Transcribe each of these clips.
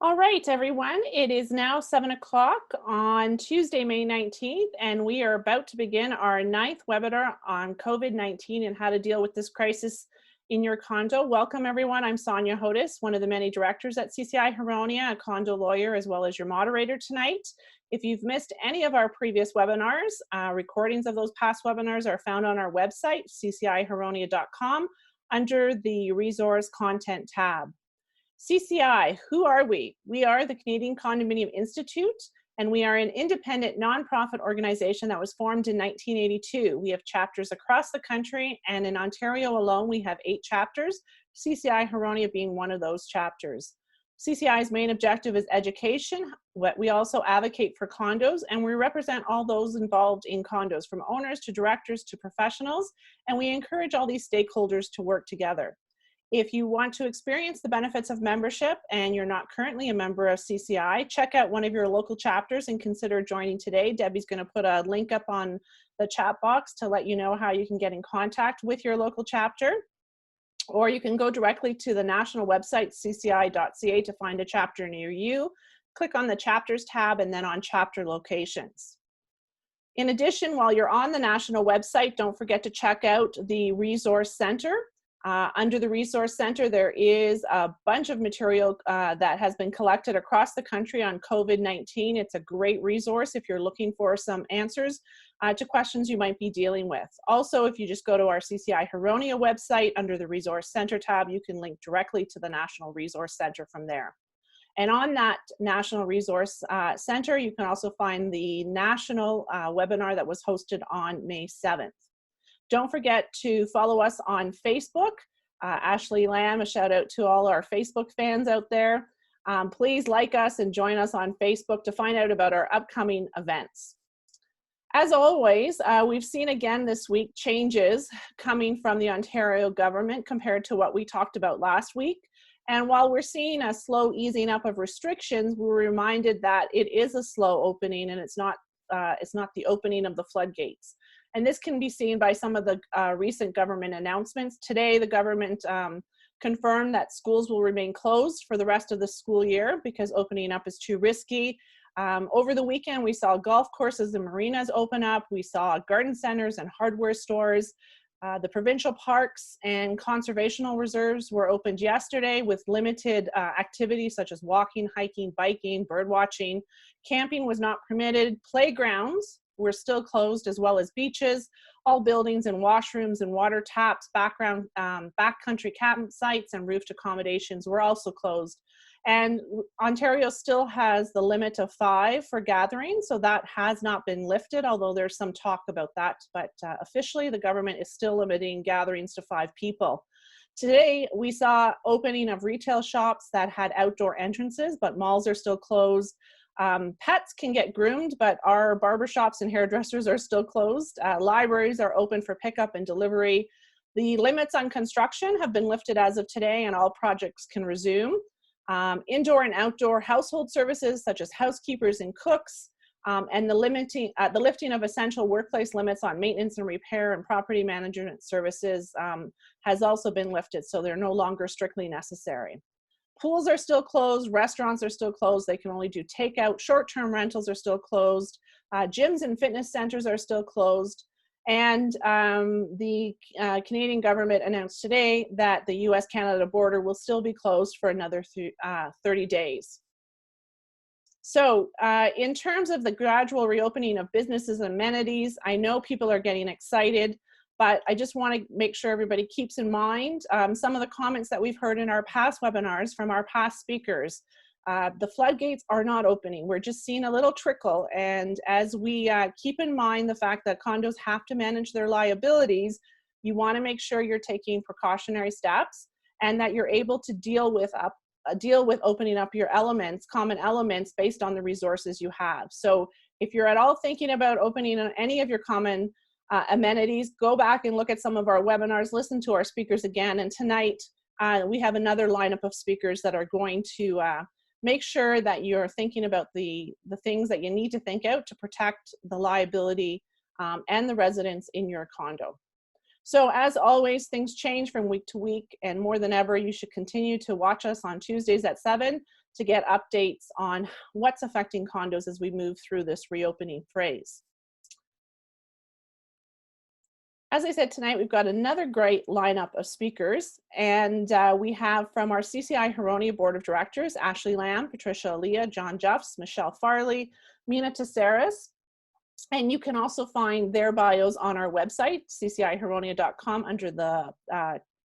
All right, everyone. It is now 7 o'clock on Tuesday, May 19th, and we are about to begin our ninth webinar on COVID-19 and how to deal with this crisis in your condo. Welcome, everyone. I'm Sonia Hodis, one of the many directors at CCI Huronia, a condo lawyer, as well as your moderator tonight. If you've missed any of our previous webinars, recordings of those past webinars are found on our website, ccihuronia.com, under the Resource Content tab. CCI, who are we? We are the Canadian Condominium Institute, and we are an independent nonprofit organization that was formed in 1982. We have chapters across the country, and in Ontario alone, we have 8 chapters, CCI Huronia being one of those chapters. CCI's main objective is education. We also advocate for condos, and we represent all those involved in condos, from owners to directors to professionals, and we encourage all these stakeholders to work together. If you want to experience the benefits of membership and you're not currently a member of CCI, check out one of your local chapters and consider joining today. Debbie's going to put a link up on the chat box to let you know how you can get in contact with your local chapter. Or you can go directly to the national website, cci.ca, to find a chapter near you. Click on the chapters tab and then on chapter locations. In addition, while you're on the national website, don't forget to check out the Resource Center. Under the Resource Center, there is a bunch of material that has been collected across the country on COVID-19. It's a great resource if you're looking for some answers to questions you might be dealing with. Also, if you just go to our CCI Huronia website under the Resource Center tab, you can link directly to the National Resource Center from there. And on that National Resource Center, you can also find the national webinar that was hosted on May 7th. Don't forget to follow us on Facebook. Ashley Lamb, a shout out to all our Facebook fans out there. Please like us and join us on Facebook to find out about our upcoming events. As always, we've seen again this week changes coming from the Ontario government compared to what we talked about last week. And while we're seeing a slow easing up of restrictions, we're reminded that it is a slow opening and it's not the opening of the floodgates. And this can be seen by some of the recent government announcements. Today, the government confirmed that schools will remain closed for the rest of the school year because opening up is too risky. Over the weekend, we saw golf courses and marinas open up. We saw garden centers and hardware stores. The provincial parks and conservational reserves were opened yesterday with limited activities such as walking, hiking, biking, bird watching. Camping was not permitted. Playgrounds were still closed, as well as beaches. All buildings and washrooms and water taps, backcountry campsites and roofed accommodations were also closed. And Ontario still has the limit of 5 for gatherings, so that has not been lifted, although there's some talk about that. But officially, the government is still limiting gatherings to 5 people. Today, we saw opening of retail shops that had outdoor entrances, but malls are still closed. Pets can get groomed, but our barbershops and hairdressers are still closed. Libraries are open for pickup and delivery. The limits on construction have been lifted as of today, and all projects can resume. Indoor and outdoor household services such as housekeepers and cooks, and the lifting of essential workplace limits on maintenance and repair and property management services has also been lifted, so they're no longer strictly necessary. Pools are still closed, restaurants are still closed, they can only do takeout, short-term rentals are still closed, gyms and fitness centers are still closed, and the Canadian government announced today that the US-Canada border will still be closed for another 30 days. So in terms of the gradual reopening of businesses and amenities, I know people are getting excited, but I just want to make sure everybody keeps in mind some of the comments that we've heard in our past webinars from our past speakers. The floodgates are not opening. We're just seeing a little trickle. And as we keep in mind the fact that condos have to manage their liabilities, you want to make sure you're taking precautionary steps and that you're able to deal with opening up your common elements based on the resources you have. So if you're at all thinking about opening any of your common amenities, go back and look at some of our webinars, listen to our speakers again. And tonight, we have another lineup of speakers that are going to make sure that you're thinking about the things that you need to think out to protect the liability and the residents in your condo. So as always, things change from week to week, and more than ever, you should continue to watch us on Tuesdays at 7 to get updates on what's affecting condos as we move through this reopening phase. As I said, tonight we've got another great lineup of speakers, and we have from our CCI Huronia Board of Directors, Ashley Lamb, Patricia Aaliyah, John Juffs, Michelle Farley, Mina Tesseris, and you can also find their bios on our website, ccihuronia.com, under the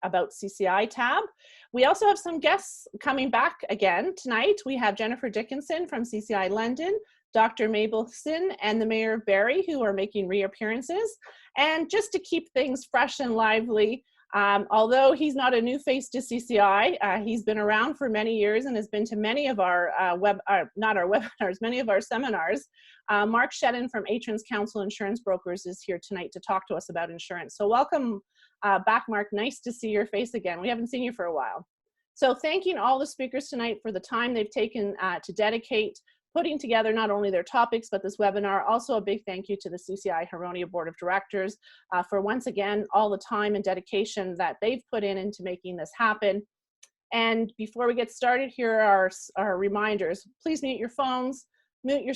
About CCI tab. We also have some guests coming back again tonight. We have Jennifer Dickinson from CCI London, Dr. Mabelson, and the Mayor of Barrie, who are making reappearances. And just to keep things fresh and lively, although he's not a new face to CCI, he's been around for many years and has been to many of our many of our seminars. Mark Shedden from Atrons Council Insurance Brokers is here tonight to talk to us about insurance. So welcome back, Mark. Nice to see your face again. We haven't seen you for a while. So thanking all the speakers tonight for the time they've taken to dedicate putting together not only their topics, but this webinar. Also a big thank you to the CCI Huronia Board of Directors for once again, all the time and dedication that they've put into making this happen. And before we get started, here are our reminders. Please mute your phones, mute your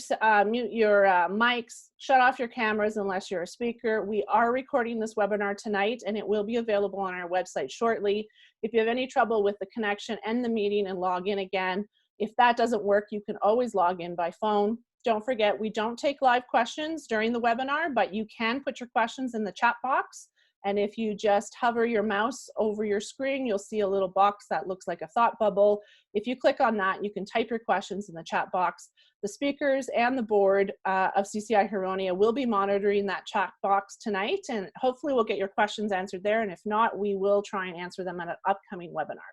mics, shut off your cameras unless you're a speaker. We are recording this webinar tonight and it will be available on our website shortly. If you have any trouble with the connection, end the meeting and log in again. If that doesn't work, you can always log in by phone. Don't forget, we don't take live questions during the webinar, but you can put your questions in the chat box. And if you just hover your mouse over your screen, you'll see a little box that looks like a thought bubble. If you click on that, you can type your questions in the chat box. The speakers and the board of CCI Huronia will be monitoring that chat box tonight, and hopefully we'll get your questions answered there. And if not, we will try and answer them at an upcoming webinar.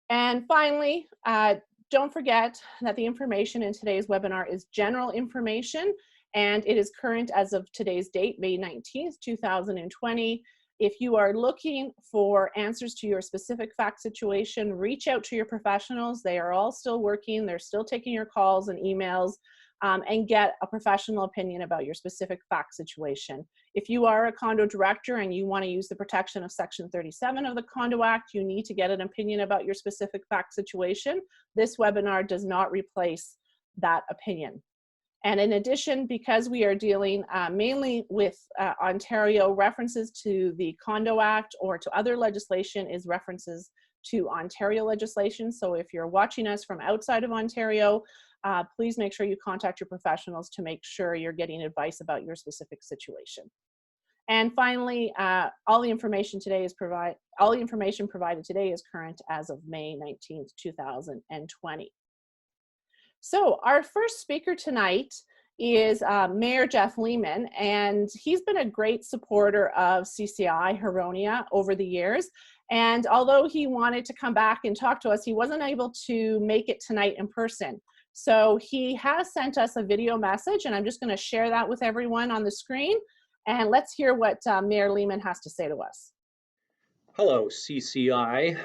And finally, don't forget that the information in today's webinar is general information, and it is current as of today's date, May 19th, 2020. If you are looking for answers to your specific fact situation, reach out to your professionals. They are all still working. They're still taking your calls and emails, and get a professional opinion about your specific fact situation. If you are a condo director and you want to use the protection of Section 37 of the Condo Act, you need to get an opinion about your specific fact situation. This webinar does not replace that opinion. And in addition, because we are dealing mainly with Ontario, references to the Condo Act or to other legislation is references to Ontario legislation. So if you're watching us from outside of Ontario, please make sure you contact your professionals to make sure you're getting advice about your specific situation. And finally, all the information provided today is current as of May 19th, 2020. So our first speaker tonight is Mayor Jeff Lehman, and he's been a great supporter of CCI Huronia over the years. And although he wanted to come back and talk to us, he wasn't able to make it tonight in person. So he has sent us a video message, and I'm just going to share that with everyone on the screen. And let's hear what Mayor Lehman has to say to us. Hello, CCI.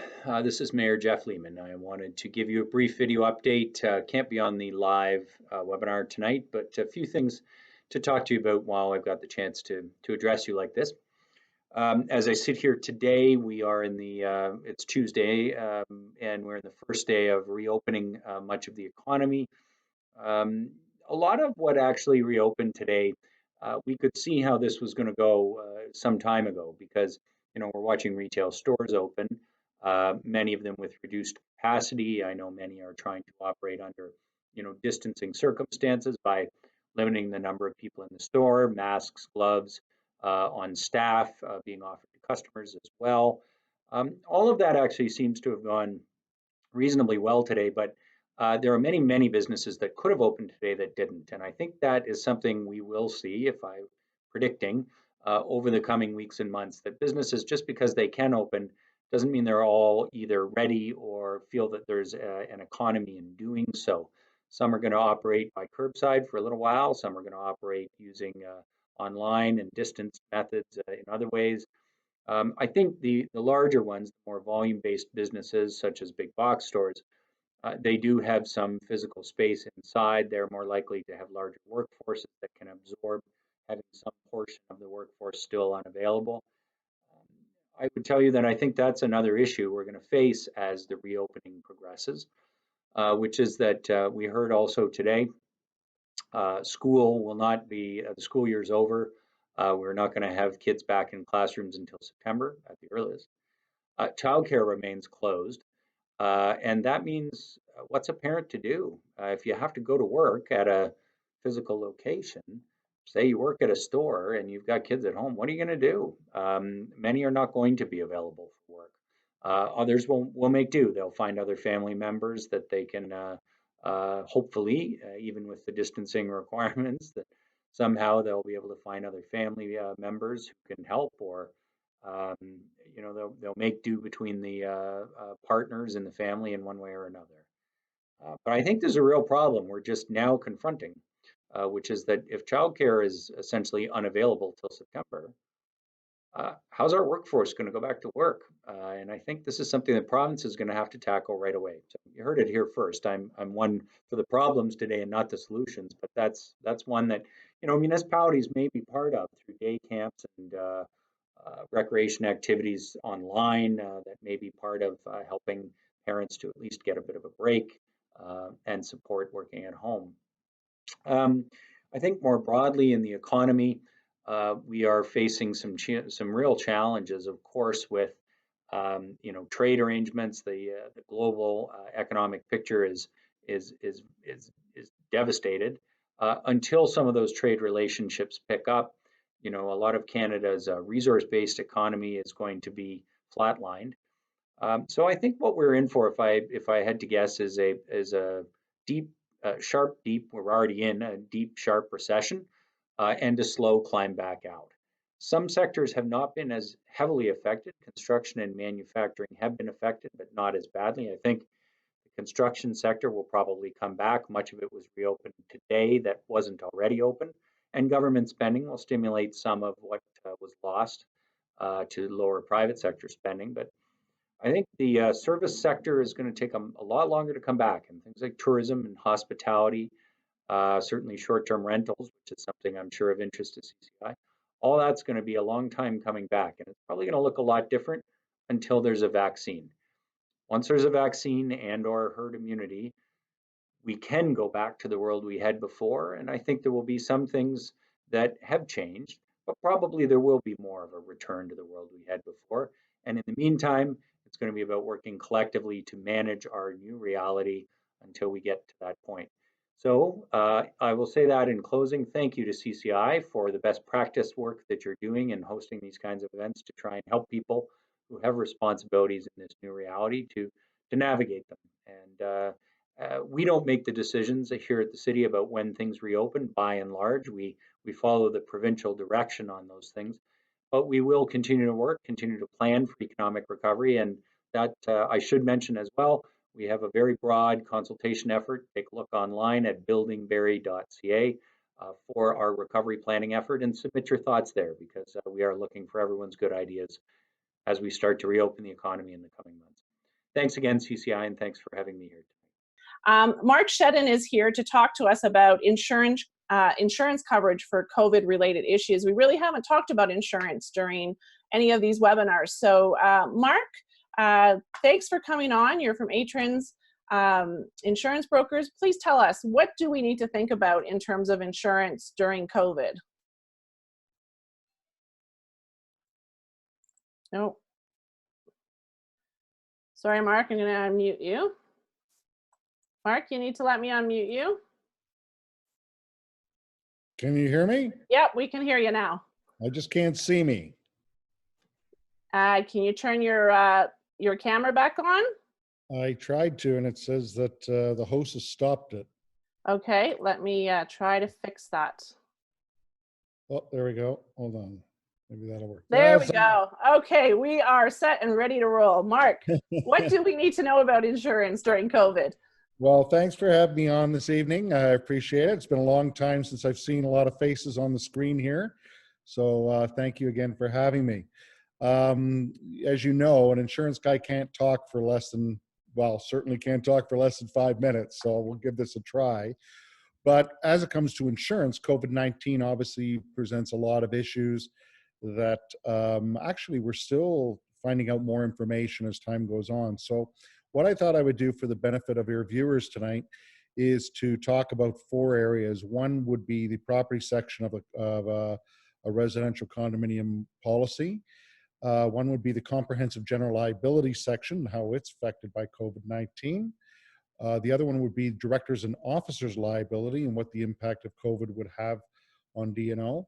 This is Mayor Jeff Lehman. I wanted to give you a brief video update. Can't be on the live webinar tonight, but a few things to talk to you about while I've got the chance to address you like this. As I sit here today, we are in the, it's Tuesday, and we're in the first day of reopening much of the economy. A lot of what actually reopened today, we could see how this was going to go some time ago, because we're watching retail stores open, many of them with reduced capacity. I know many are trying to operate under, distancing circumstances by limiting the number of people in the store, masks, gloves on staff being offered to customers as well. All of that actually seems to have gone reasonably well today, but there are many businesses that could have opened today that didn't. And I think that is something we will see, if I'm predicting, over the coming weeks and months, that businesses, just because they can open, doesn't mean they're all either ready or feel that there's an economy in doing so. Some are going to operate by curbside for a little while. Some are going to operate using online and distance methods in other ways. I think the larger ones, the more volume-based businesses, such as big box stores, they do have some physical space inside. They're more likely to have larger workforces that can absorb having some portion of the workforce still unavailable. I would tell you that I think that's another issue we're going to face as the reopening progresses, which is that we heard also today school will not be, the school year's over. We're not going to have kids back in classrooms until September at the earliest. Childcare remains closed. And that means what's a parent to do? If you have to go to work at a physical location, say you work at a store and you've got kids at home, what are you going to do? Many are not going to be available for work. Others will make do. They'll find other family members that they can, hopefully, even with the distancing requirements, that somehow they'll be able to find other family members who can help, or um, they'll make do between the partners in the family in one way or another. But I think there's a real problem we're just now confronting, which is that if childcare is essentially unavailable till September, how's our workforce going to go back to work? And I think this is something the province is going to have to tackle right away. So you heard it here first. I'm one for the problems today and not the solutions, but that's one that municipalities may be part of through day camps and recreation activities online that may be part of helping parents to at least get a bit of a break and support working at home. Um, I think more broadly in the economy, we are facing some real challenges, of course, with trade arrangements. The global economic picture is devastated until some of those trade relationships pick up. A lot of Canada's resource-based economy is going to be flatlined. So I think what we're in for, if I had to guess, is a deep, deep. We're already in a deep, sharp recession, and a slow climb back out. Some sectors have not been as heavily affected. Construction and manufacturing have been affected, but not as badly. I think the construction sector will probably come back. Much of it was reopened today that wasn't already open, and government spending will stimulate some of what was lost to lower private sector spending. But I think the service sector is going to take a lot longer to come back, and things like tourism and hospitality, certainly short-term rentals, which is something I'm sure of interest to CCI. All that's going to be a long time coming back, and it's probably going to look a lot different until there's a vaccine. Once there's a vaccine and or herd immunity, we can go back to the world we had before. And I think there will be some things that have changed, but probably there will be more of a return to the world we had before. And in the meantime, it's going to be about working collectively to manage our new reality until we get to that point. So I will say that in closing, thank you to CCI for the best practice work that you're doing and hosting these kinds of events to try and help people who have responsibilities in this new reality to navigate them. And we don't make the decisions here at the city about when things reopen. By and large, we follow the provincial direction on those things, but we will continue to work, continue to plan for economic recovery, and that I should mention as well. We have a very broad consultation effort. Take a look online at buildingberry.ca for our recovery planning effort and submit your thoughts there, because we are looking for everyone's good ideas as we start to reopen the economy in the coming months. Thanks again, CCI, and thanks for having me here tonight. Mark Shedden is here to talk to us about insurance coverage for COVID-related issues. We really haven't talked about insurance during any of these webinars. So, Mark, thanks for coming on. You're from Atrans Insurance Brokers. Please tell us, what do we need to think about in terms of insurance during COVID? No. Sorry, Mark, I'm going to unmute you. Mark, you need to let me unmute you. Can you hear me? Yep, we can hear you now. I just can't see me. Can you turn your camera back on? I tried to, and it says that the host has stopped it. Okay, let me try to fix that. Oh, there we go. Hold on. Maybe that'll work. There we go. Okay, we are set and ready to roll. Mark, what do we need to know about insurance during COVID? Well, thanks for having me on this evening. I appreciate it. It's been a long time since I've seen a lot of faces on the screen here. So thank you again for having me. As you know, an insurance guy can't talk for less than, well, certainly can't talk for less than 5 minutes. So we'll give this a try. But as it comes to insurance, COVID-19 obviously presents a lot of issues. that actually we're still finding out more information as time goes on. So what I thought I would do for the benefit of your viewers tonight is to talk about 4 areas. One would be the property section of a residential condominium policy. One would be the comprehensive general liability section, how it's affected by COVID-19. The other one would be directors and officers liability and what the impact of COVID would have on D&O.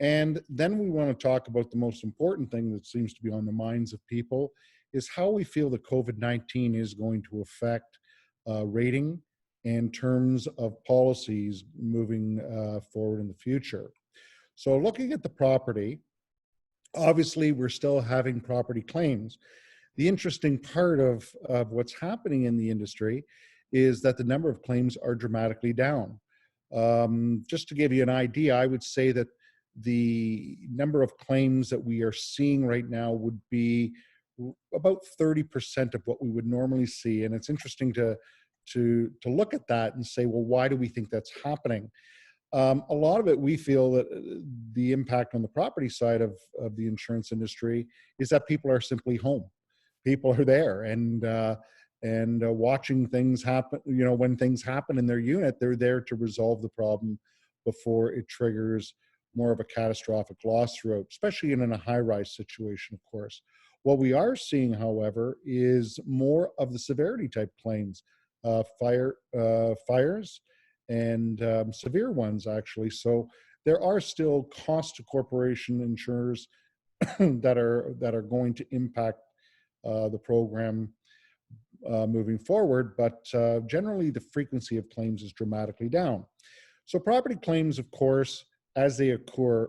And then we want to talk about the most important thing that seems to be on the minds of people is how we feel that COVID-19 is going to affect rating and terms of policies moving forward in the future. So looking at the property, obviously we're still having property claims. The interesting part of what's happening in the industry is that the number of claims are dramatically down. Just to give you an idea, I would say that the number of claims that we are seeing right now would be about 30% of what we would normally see. And it's interesting to look at that and say, well, why do we think that's happening? A lot of it, we feel that the impact on the property side of the insurance industry is that people are simply home. People are there and watching things happen. You know, when things happen in their unit, they're there to resolve the problem before it triggers more of a catastrophic loss throughout, especially in a high-rise situation, of course. What we are seeing, however, is more of the severity type claims, fires, and severe ones, actually. So there are still cost to corporation insurers that are going to impact the program moving forward, but generally the frequency of claims is dramatically down. So property claims, of course, as they occur,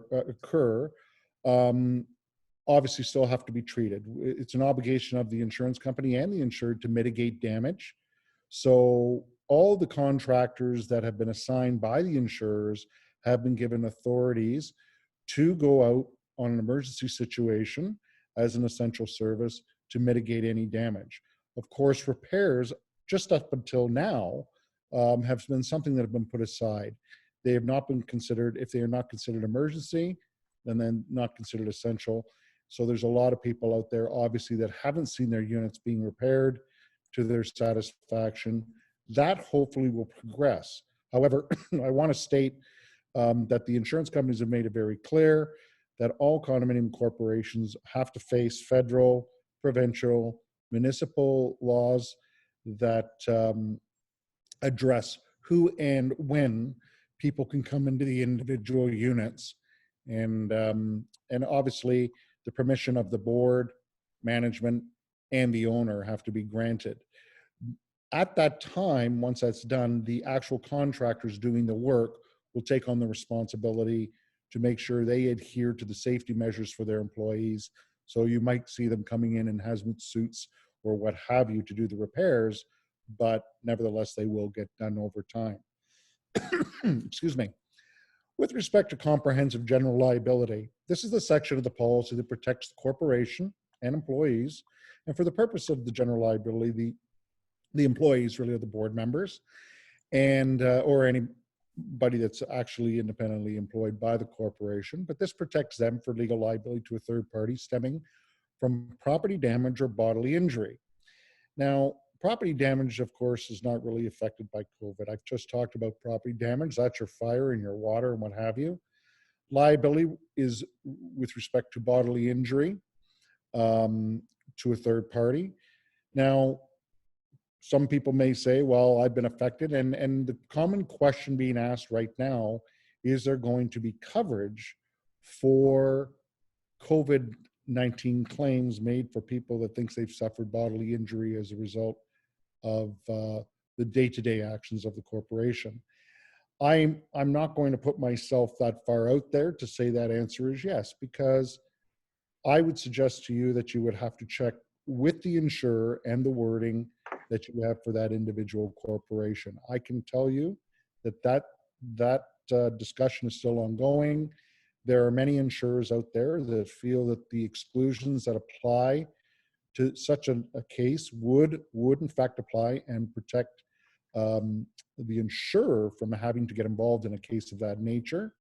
obviously still have to be treated. It's an obligation of the insurance company and the insured to mitigate damage. So all the contractors that have been assigned by the insurers have been given authorities to go out on an emergency situation as an essential service to mitigate any damage. Of course, repairs, just up until now, have been something that have been put aside. They have not been considered, if they are not considered emergency, then not considered essential. So there's a lot of people out there, obviously, that haven't seen their units being repaired to their satisfaction. That hopefully will progress. However, I want to state that the insurance companies have made it very clear that all condominium corporations have to face federal, provincial, municipal laws that address who and when people can come into the individual units, and obviously the permission of the board, management, and the owner have to be granted. At that time, once that's done, the actual contractors doing the work will take on the responsibility to make sure they adhere to the safety measures for their employees. So you might see them coming in hazmat suits or what have you to do the repairs, but nevertheless, they will get done over time. Excuse me. With respect to comprehensive general liability, this is the section of the policy that protects the corporation and employees. And for the purpose of the general liability, the employees really are the board members and or anybody that's actually independently employed by the corporation. But this protects them for legal liability to a third party stemming from property damage or bodily injury. Now, property damage, of course, is not really affected by COVID. I've just talked about property damage. That's your fire and your water and what have you. Liability is with respect to bodily injury to a third party. Now, some people may say, well, I've been affected. And the common question being asked right now, is there going to be coverage for COVID-19 claims made for people that thinks they've suffered bodily injury as a result of the day-to-day actions of the corporation? I'm not going to put myself that far out there to say that answer is yes, because I would suggest to you that you would have to check with the insurer and the wording that you have for that individual corporation. I can tell you that discussion is still ongoing. There are many insurers out there that feel that the exclusions that apply to such a case would in fact apply and protect the insurer from having to get involved in a case of that nature.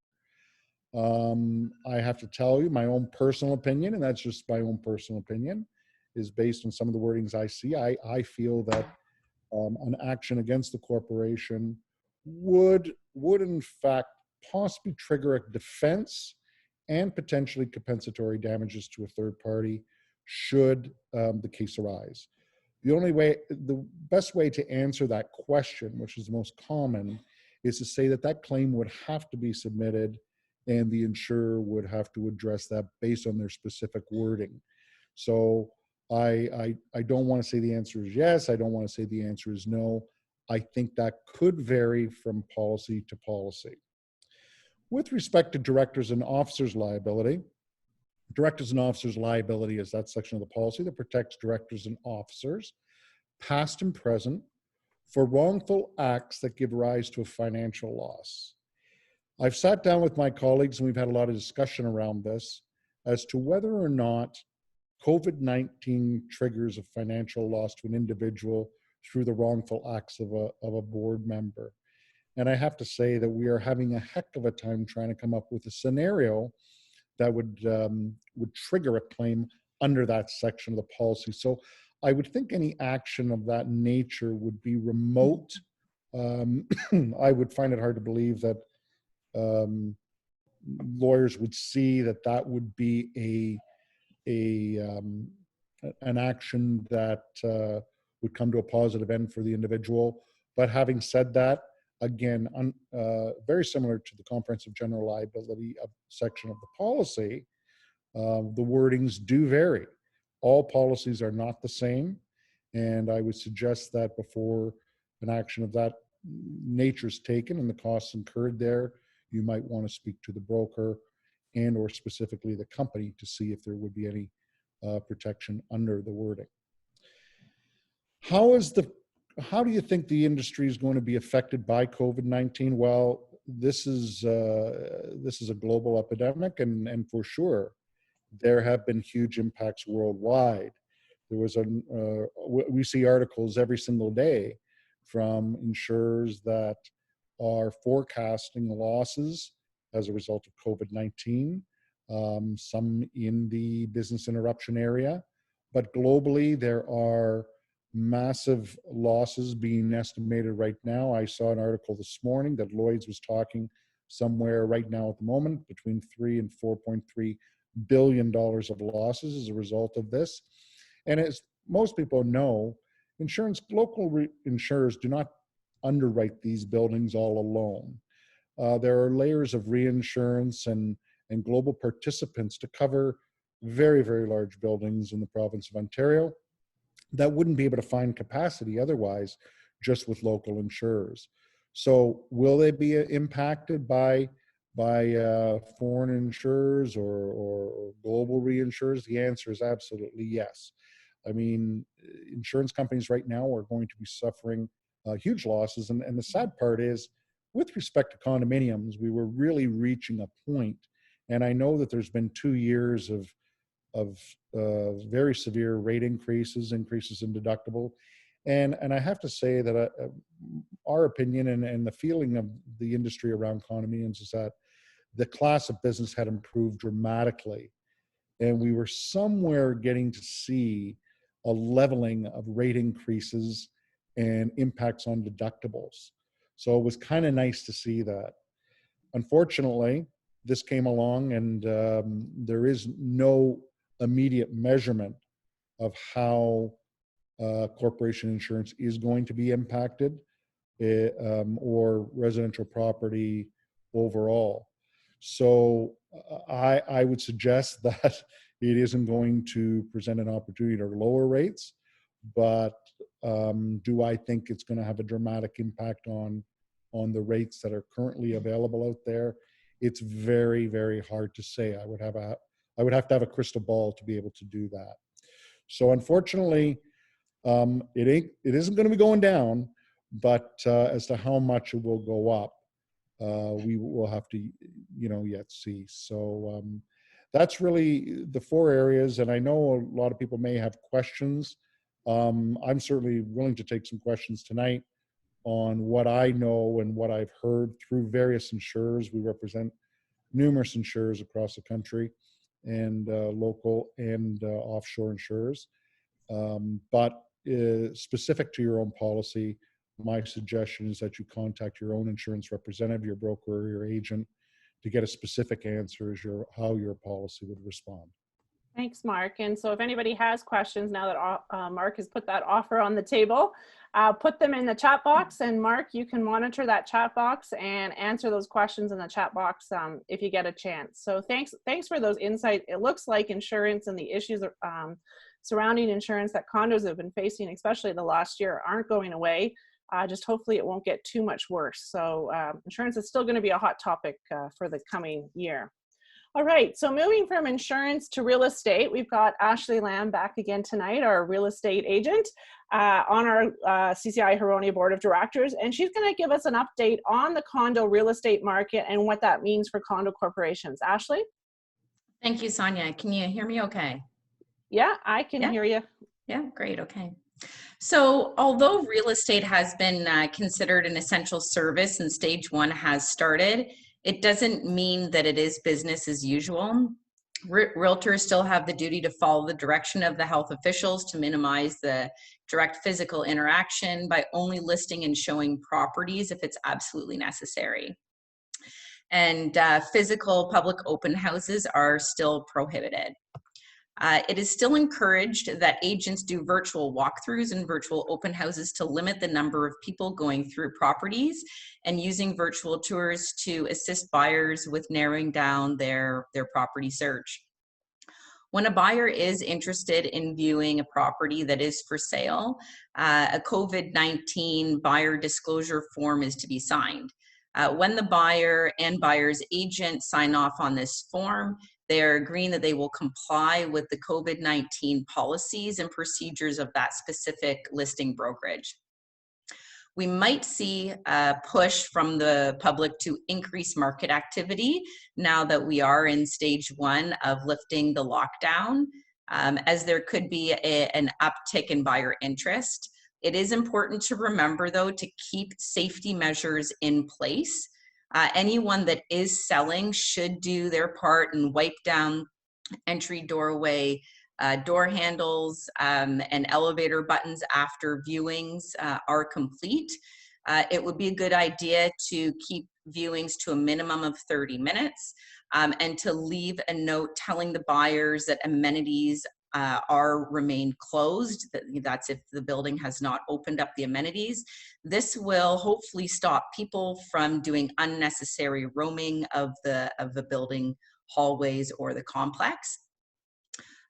I have to tell you, my own personal opinion, and that's just my own personal opinion, is based on some of the wordings I see. I feel that an action against the corporation would in fact possibly trigger a defense and potentially compensatory damages to a third party should the case arise. The best way to answer that question, which is the most common, is to say that that claim would have to be submitted and the insurer would have to address that based on their specific wording. So I don't want to say the answer is yes. I don't want to say the answer is no. I think that could vary from policy to policy. With respect to directors and officers liability, directors and officers liability is that section of the policy that protects directors and officers, past and present, for wrongful acts that give rise to a financial loss. I've sat down with my colleagues and we've had a lot of discussion around this as to whether or not COVID-19 triggers a financial loss to an individual through the wrongful acts of a board member. And I have to say that we are having a heck of a time trying to come up with a scenario that would trigger a claim under that section of the policy. So I would think any action of that nature would be remote. I would find it hard to believe that lawyers would see that that would be an action that would come to a positive end for the individual. But having said that, again, very similar to the comprehensive general liability section of the policy, the wordings do vary. All policies are not the same, and I would suggest that before an action of that nature is taken and the costs incurred there, you might want to speak to the broker and or specifically the company to see if there would be any protection under the wording. How do you think the industry is going to be affected by COVID-19? Well, this is a global epidemic, and for sure, there have been huge impacts worldwide. There was we see articles every single day from insurers that are forecasting losses as a result of COVID-19, some in the business interruption area, but globally there are massive losses being estimated right now. I saw an article this morning that Lloyd's was talking somewhere right now at the moment between $3 and $4.3 billion of losses as a result of this. And as most people know, local insurers do not underwrite these buildings all alone. There are layers of reinsurance and global participants to cover very, very large buildings in the province of Ontario that wouldn't be able to find capacity otherwise just with local insurers. So will they be impacted by foreign insurers or global reinsurers? The answer is absolutely yes. I mean, insurance companies right now are going to be suffering huge losses. And the sad part is, with respect to condominiums, we were really reaching a point. And I know that there's been 2 years of very severe rate increases in deductible. And I have to say that our opinion and the feeling of the industry around condominiums is that the class of business had improved dramatically. And we were somewhere getting to see a leveling of rate increases and impacts on deductibles. So it was kind of nice to see that. Unfortunately, this came along and there is no immediate measurement of how corporation insurance is going to be impacted or residential property overall. So I would suggest that it isn't going to present an opportunity to lower rates, but do I think it's going to have a dramatic impact on the rates that are currently available out there? It's very, very hard to say. I would have to have a crystal ball to be able to do that. So unfortunately, it isn't going to be going down, but as to how much it will go up, we will have to, yet see. So that's really the 4 areas. And I know a lot of people may have questions. I'm certainly willing to take some questions tonight on what I know and what I've heard through various insurers. We represent numerous insurers across the country, and local and offshore insurers. But specific to your own policy, my suggestion is that you contact your own insurance representative, your broker, or your agent to get a specific answer as how your policy would respond. Thanks, Mark. And so if anybody has questions now that Mark has put that offer on the table, put them in the chat box, and Mark, you can monitor that chat box and answer those questions in the chat box if you get a chance. So thanks for those insights. It looks like insurance and the issues surrounding insurance that condos have been facing, especially the last year, aren't going away. Just hopefully it won't get too much worse. So insurance is still going to be a hot topic for the coming year. All right, so moving from insurance to real estate, we've got Ashley Lamb back again tonight, our real estate agent on our CCI Huronia Board of Directors, and she's going to give us an update on the condo real estate market and what that means for condo corporations. Ashley? Thank you, Sonia. Can you hear me okay? Yeah, I can hear you. Yeah, great, okay. So although real estate has been considered an essential service and stage 1 has started, it doesn't mean that it is business as usual. Realtors still have the duty to follow the direction of the health officials to minimize the direct physical interaction by only listing and showing properties if it's absolutely necessary. And physical public open houses are still prohibited. It is still encouraged that agents do virtual walkthroughs and virtual open houses to limit the number of people going through properties and using virtual tours to assist buyers with narrowing down their property search. When a buyer is interested in viewing a property that is for sale, a COVID-19 buyer disclosure form is to be signed. When the buyer and buyer's agent sign off on this form, they are agreeing that they will comply with the COVID-19 policies and procedures of that specific listing brokerage. We might see a push from the public to increase market activity now that we are in stage 1 of lifting the lockdown, as there could be an uptick in buyer interest. It is important to remember, though, to keep safety measures in place. Anyone that is selling should do their part and wipe down entry doorway door handles and elevator buttons after viewings are complete. It would be a good idea to keep viewings to a minimum of 30 minutes and to leave a note telling the buyers that amenities remain closed. That's if the building has not opened up the amenities. This will hopefully stop people from doing unnecessary roaming of the building hallways or the complex.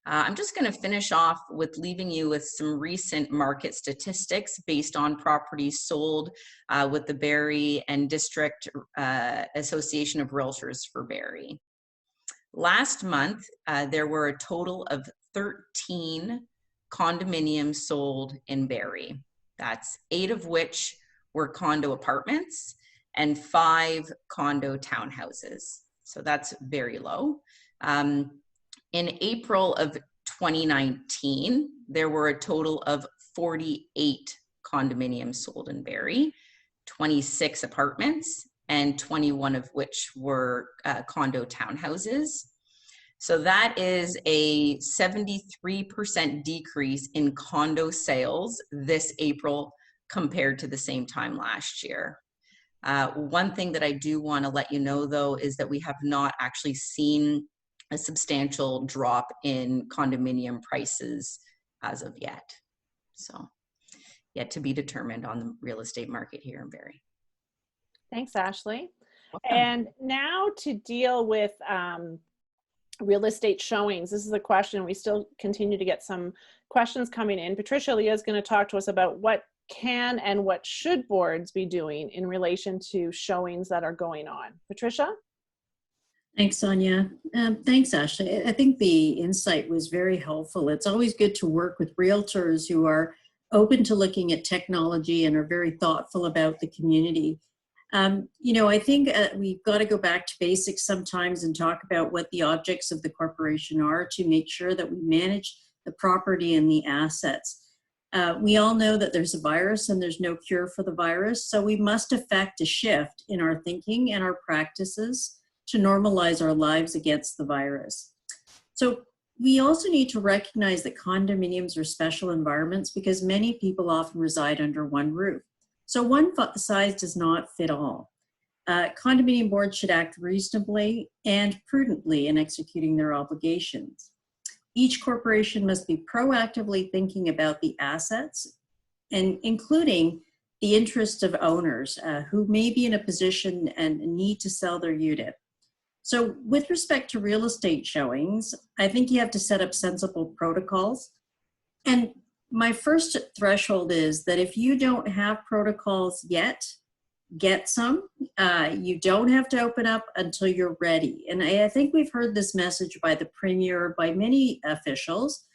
I'm just going to finish off with leaving you with some recent market statistics based on properties sold with the Barrie and District Association of Realtors for Barrie. Last month, there were a total of 13 condominiums sold in Barrie. That's 8 of which were condo apartments and 5 condo townhouses. So that's very low. In April of 2019, there were a total of 48 condominiums sold in Barrie, 26 apartments, and 21 of which were condo townhouses. So that is a 73% decrease in condo sales this April compared to the same time last year. One thing that I do want to let you know, though, is that we have not actually seen a substantial drop in condominium prices as of yet. So yet to be determined on the real estate market here in Barrie. Thanks, Ashley. Welcome. And now to deal with real estate showings. This is a question. We still continue to get some questions coming in. Patricia Leah is going to talk to us about what can and what should boards be doing in relation to showings that are going on. Patricia? Thanks, Sonia. Thanks, Ashley. I think the insight was very helpful. It's always good to work with realtors who are open to looking at technology and are very thoughtful about the community. You know, I think we've got to go back to basics sometimes and talk about what the objects of the corporation are to make sure that we manage the property and the assets. We all know that there's a virus and there's no cure for the virus, so we must effect a shift in our thinking and our practices to normalize our lives against the virus. So we also need to recognize that condominiums are special environments because many people often reside under one roof. So one size does not fit all. Condominium boards should act reasonably and prudently in executing their obligations. Each corporation must be proactively thinking about the assets and including the interests of owners who may be in a position and need to sell their unit. So with respect to real estate showings, I think you have to set up sensible protocols. And my first threshold is that if you don't have protocols yet, get some. You don't have to open up until you're ready. And I think we've heard this message by the Premier, by many officials,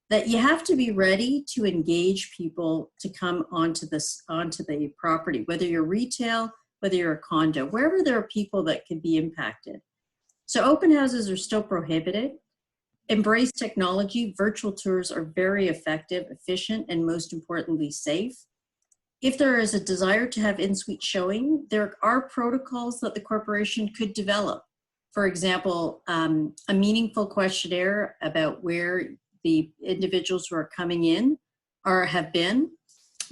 that you have to be ready to engage people to come onto the property, whether you're retail, whether you're a condo, wherever there are people that could be impacted. So open houses are still prohibited. Embrace technology. Virtual tours are very effective, efficient, and most importantly, safe. If there is a desire to have in-suite showing, there are protocols that the corporation could develop. For example, a meaningful questionnaire about where the individuals who are coming in have been,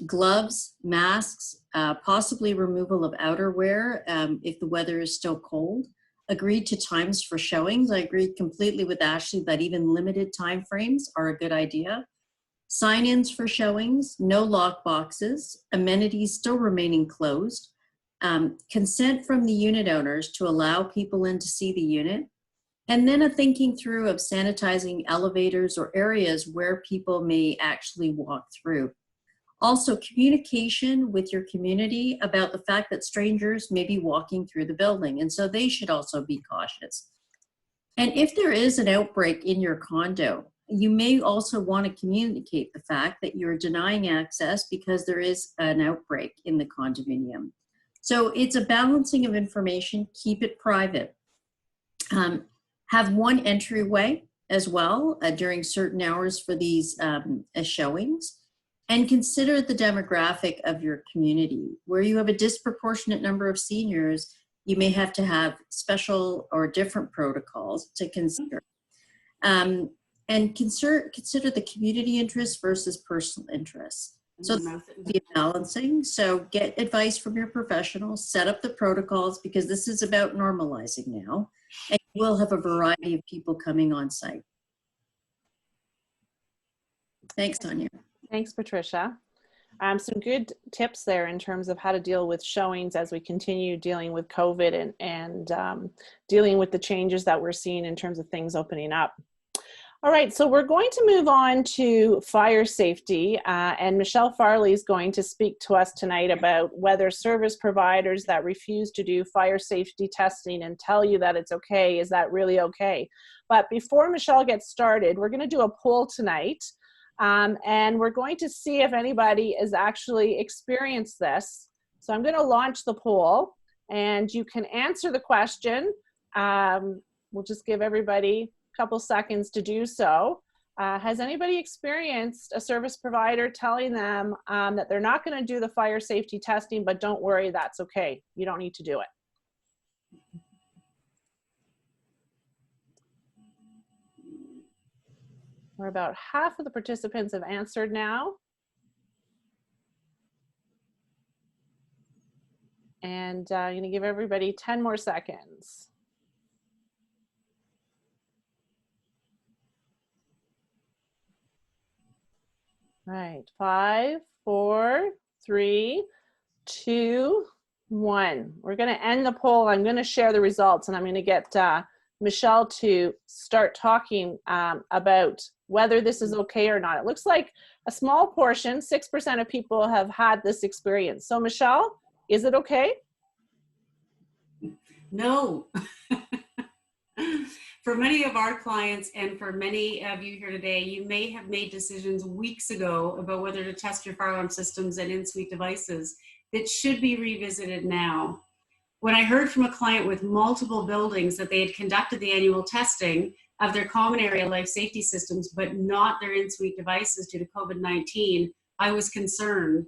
gloves, masks, possibly removal of outerwear if the weather is still cold. Agreed to times for showings. I agree completely with Ashley that even limited time frames are a good idea. Sign-ins for showings, no lock boxes, amenities still remaining closed, consent from the unit owners to allow people in to see the unit, and then a thinking through of sanitizing elevators or areas where people may actually walk through. Also, communication with your community about the fact that strangers may be walking through the building, and so they should also be cautious. And if there is an outbreak in your condo, you may also want to communicate the fact that you're denying access because there is an outbreak in the condominium. So it's a balancing of information. Keep it private. Have one entryway as well during certain hours for these showings. And consider the demographic of your community. Where you have a disproportionate number of seniors, you may have to have special or different protocols to consider. And consider the community interests versus personal interests. So be a balancing. So get advice from your professionals, set up the protocols, because this is about normalizing now. And you will have a variety of people coming on site. Thanks, Sonia. Thanks, Patricia. Some good tips there in terms of how to deal with showings as we continue dealing with COVID and dealing with the changes that we're seeing in terms of things opening up. All right, so we're going to move on to fire safety, and Michelle Farley is going to speak to us tonight about whether service providers that refuse to do fire safety testing and tell you that it's okay, is that really okay? But before Michelle gets started, we're going to do a poll tonight. And we're going to see if anybody has actually experienced this. So I'm going to launch the poll and you can answer the question. We'll just give everybody a couple seconds to do so. Has anybody experienced a service provider telling them that they're not going to do the fire safety testing, but don't worry, that's okay. You don't need to do it. We're about half of the participants have answered now. And I'm going to give everybody 10 more seconds. All right, 5, 4, 3, 2, 1. We're going to end the poll. I'm going to share the results and I'm going to get Michelle to start talking about whether this is okay or not. It looks like a small portion, 6% of people have had this experience. So Michelle, is it okay? No. For many of our clients and for many of you here today, you may have made decisions weeks ago about whether to test your fire alarm systems and in-suite devices that should be revisited now. When I heard from a client with multiple buildings that they had conducted the annual testing of their common area life safety systems, but not their in-suite devices due to COVID-19, I was concerned.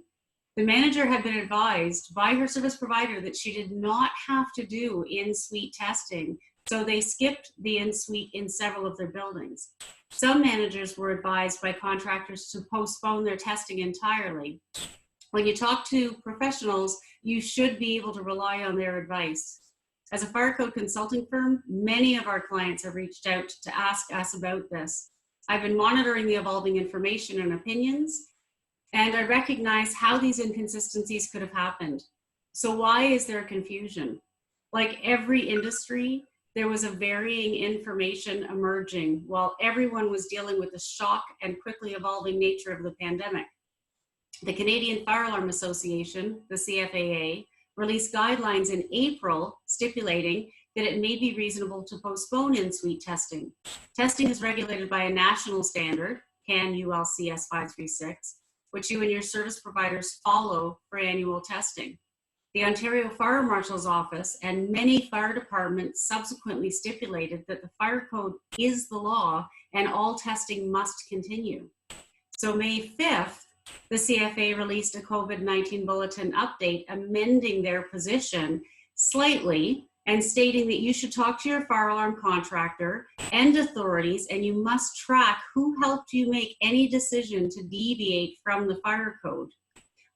The manager had been advised by her service provider that she did not have to do in-suite testing, so they skipped the in-suite in several of their buildings. Some managers were advised by contractors to postpone their testing entirely. When you talk to professionals, you should be able to rely on their advice. As a fire code consulting firm, many of our clients have reached out to ask us about this. I've been monitoring the evolving information and opinions, and I recognize how these inconsistencies could have happened. So why is there confusion? Like every industry, there was a varying information emerging while everyone was dealing with the shock and quickly evolving nature of the pandemic. The Canadian Fire Alarm Association, the CFAA, released guidelines in April stipulating that it may be reasonable to postpone in-suite testing. Testing is regulated by a national standard, CAN ULCS 536, which you and your service providers follow for annual testing. The Ontario Fire Marshal's Office and many fire departments subsequently stipulated that the fire code is the law and all testing must continue. So May 5th, the CFA released a COVID-19 bulletin update amending their position slightly and stating that you should talk to your fire alarm contractor and authorities, and you must track who helped you make any decision to deviate from the fire code.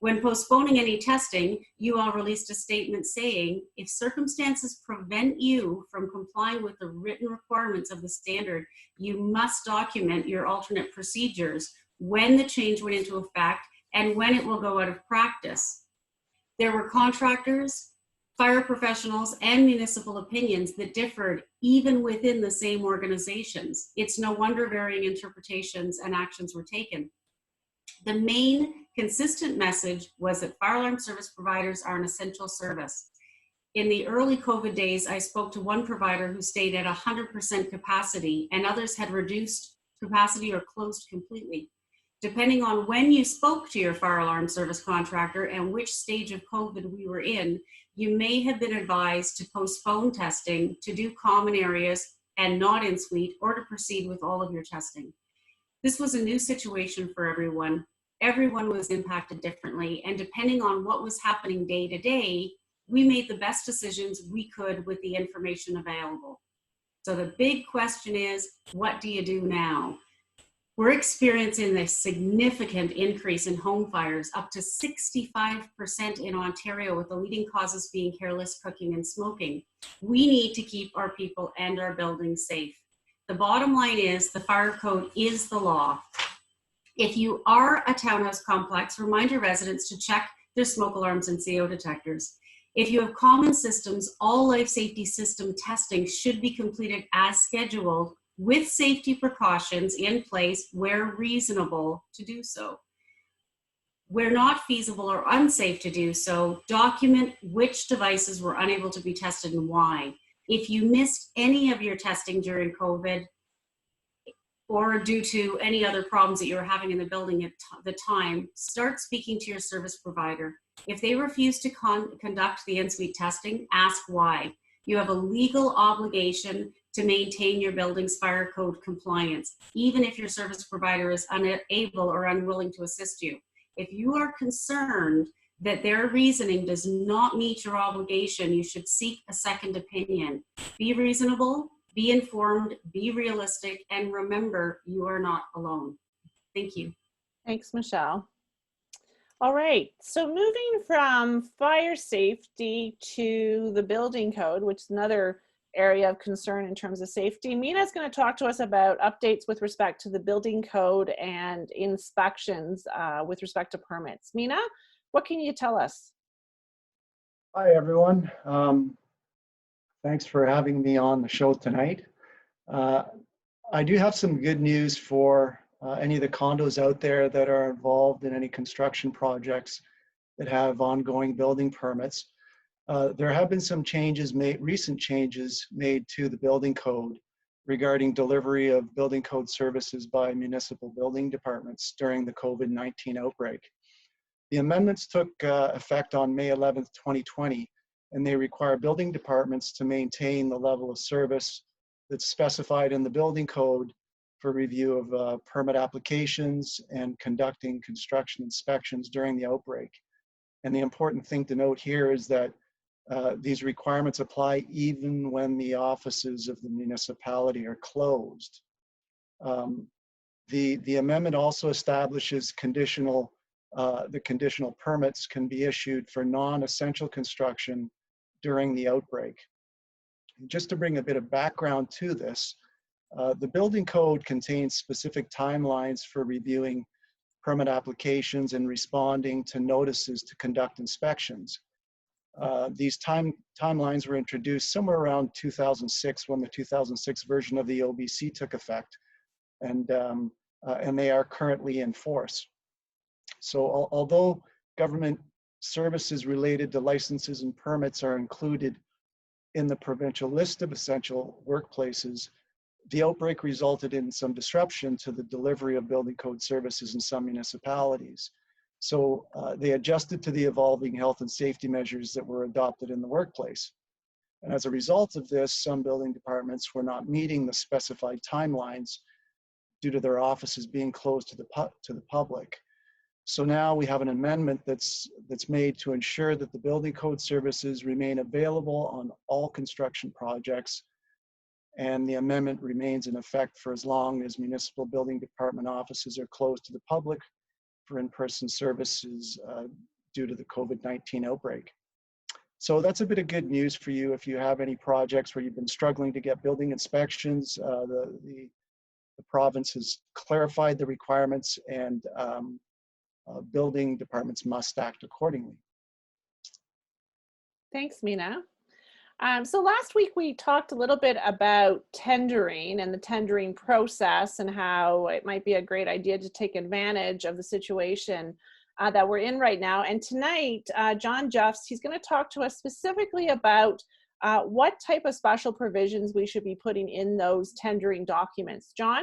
When postponing any testing, you all released a statement saying, if circumstances prevent you from complying with the written requirements of the standard, you must document your alternate procedures, when the change went into effect, and when it will go out of practice. There were contractors, fire professionals, and municipal opinions that differed even within the same organizations. It's no wonder varying interpretations and actions were taken. The main consistent message was that fire alarm service providers are an essential service. In the early COVID days, I spoke to one provider who stayed at 100% capacity, and others had reduced capacity or closed completely. Depending on when you spoke to your fire alarm service contractor and which stage of COVID we were in, you may have been advised to postpone testing, to do common areas and not in suite, or to proceed with all of your testing. This was a new situation for everyone. Everyone was impacted differently, and depending on what was happening day to day, we made the best decisions we could with the information available. So the big question is, what do you do now? We're experiencing a significant increase in home fires, up to 65% in Ontario, with the leading causes being careless cooking and smoking. We need to keep our people and our buildings safe. The bottom line is the fire code is the law. If you are a townhouse complex, remind your residents to check their smoke alarms and CO detectors. If you have common systems, all life safety system testing should be completed as scheduled, with safety precautions in place where reasonable to do so. Where not feasible or unsafe to do so, document which devices were unable to be tested and why. If you missed any of your testing during COVID or due to any other problems that you were having in the building at the time, start speaking to your service provider. If they refuse to conduct the in-suite testing, ask why. You have a legal obligation to maintain your building's fire code compliance, even if your service provider is unable or unwilling to assist you. If you are concerned that their reasoning does not meet your obligation, you should seek a second opinion. Be reasonable, be informed, be realistic, and remember, you are not alone. Thank you. Thanks, Michelle. All right, so moving from fire safety to the building code, which is another area of concern in terms of safety, Mina's going to talk to us about updates with respect to the building code and inspections with respect to permits. Mina, what can you tell us? Hi, everyone. Thanks for having me on the show tonight. I do have some good news for any of the condos out there that are involved in any construction projects that have ongoing building permits. There have been some changes made, recent changes made to the building code regarding delivery of building code services by municipal building departments during the COVID-19 outbreak. The amendments took effect on May 11th, 2020, and they require building departments to maintain the level of service that's specified in the building code for review of permit applications and conducting construction inspections during the outbreak. And the important thing to note here is that these requirements apply even when the offices of the municipality are closed. The amendment also establishes the conditional permits can be issued for non-essential construction during the outbreak. Just to bring a bit of background to this, the building code contains specific timelines for reviewing permit applications and responding to notices to conduct inspections. These timelines were introduced somewhere around 2006 when the 2006 version of the OBC took effect, and they are currently in force. So although government services related to licenses and permits are included in the provincial list of essential workplaces, the outbreak resulted in some disruption to the delivery of building code services in some municipalities. So they adjusted to the evolving health and safety measures that were adopted in the workplace. And as a result of this, some building departments were not meeting the specified timelines due to their offices being closed to the public. So now we have an amendment that's made to ensure that the building code services remain available on all construction projects, and the amendment remains in effect for as long as municipal building department offices are closed to the public for in-person services due to the COVID-19 outbreak. So that's a bit of good news for you if you have any projects where you've been struggling to get building inspections. The province has clarified the requirements, and building departments must act accordingly. Thanks, Mina. So last week we talked a little bit about tendering and the tendering process and how it might be a great idea to take advantage of the situation that we're in right now. And tonight, John Jeffs, he's going to talk to us specifically about what type of special provisions we should be putting in those tendering documents. John?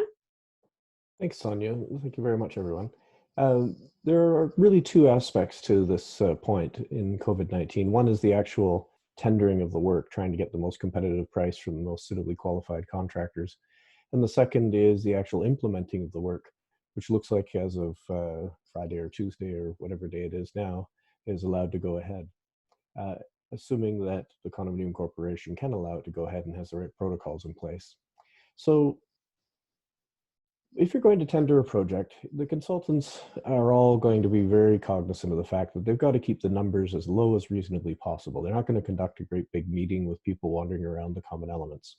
Thanks, Sonia. Thank you very much, everyone. There are really two aspects to this point in COVID-19. One is the actual tendering of the work, trying to get the most competitive price from the most suitably qualified contractors. And the second is the actual implementing of the work, which looks like as of Friday or Tuesday or whatever day it is now, is allowed to go ahead, assuming that the condominium corporation can allow it to go ahead and has the right protocols in place. So if you're going to tender a project, the consultants are all going to be very cognizant of the fact that they've got to keep the numbers as low as reasonably possible. They're not going to conduct a great big meeting with people wandering around the common elements.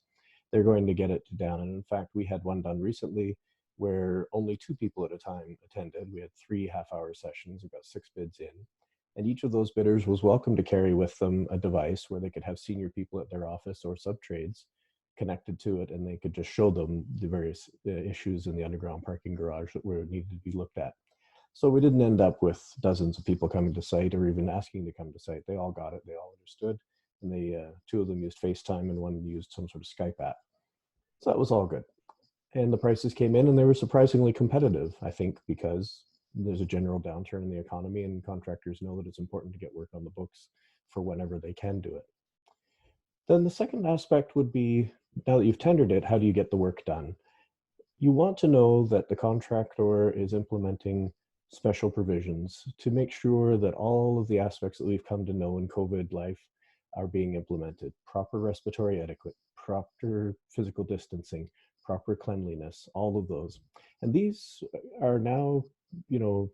They're going to get it down. And in fact, we had one done recently where only 2 people at a time attended. We had 3 half-hour sessions. We got 6 bids in. And each of those bidders was welcome to carry with them a device where they could have senior people at their office or sub-trades connected to it, and they could just show them the various issues in the underground parking garage that were needed to be looked at. So we didn't end up with dozens of people coming to site or even asking to come to site. They all got it, they all understood, and they 2 of them used FaceTime and 1 used some sort of Skype app. So that was all good. And the prices came in and they were surprisingly competitive, I think, because there's a general downturn in the economy and contractors know that it's important to get work on the books for whenever they can do it. Then the second aspect would be, now that you've tendered it, how do you get the work done? You want to know that the contractor is implementing special provisions to make sure that all of the aspects that we've come to know in COVID life are being implemented. Proper respiratory etiquette, proper physical distancing, proper cleanliness, all of those. And these are now,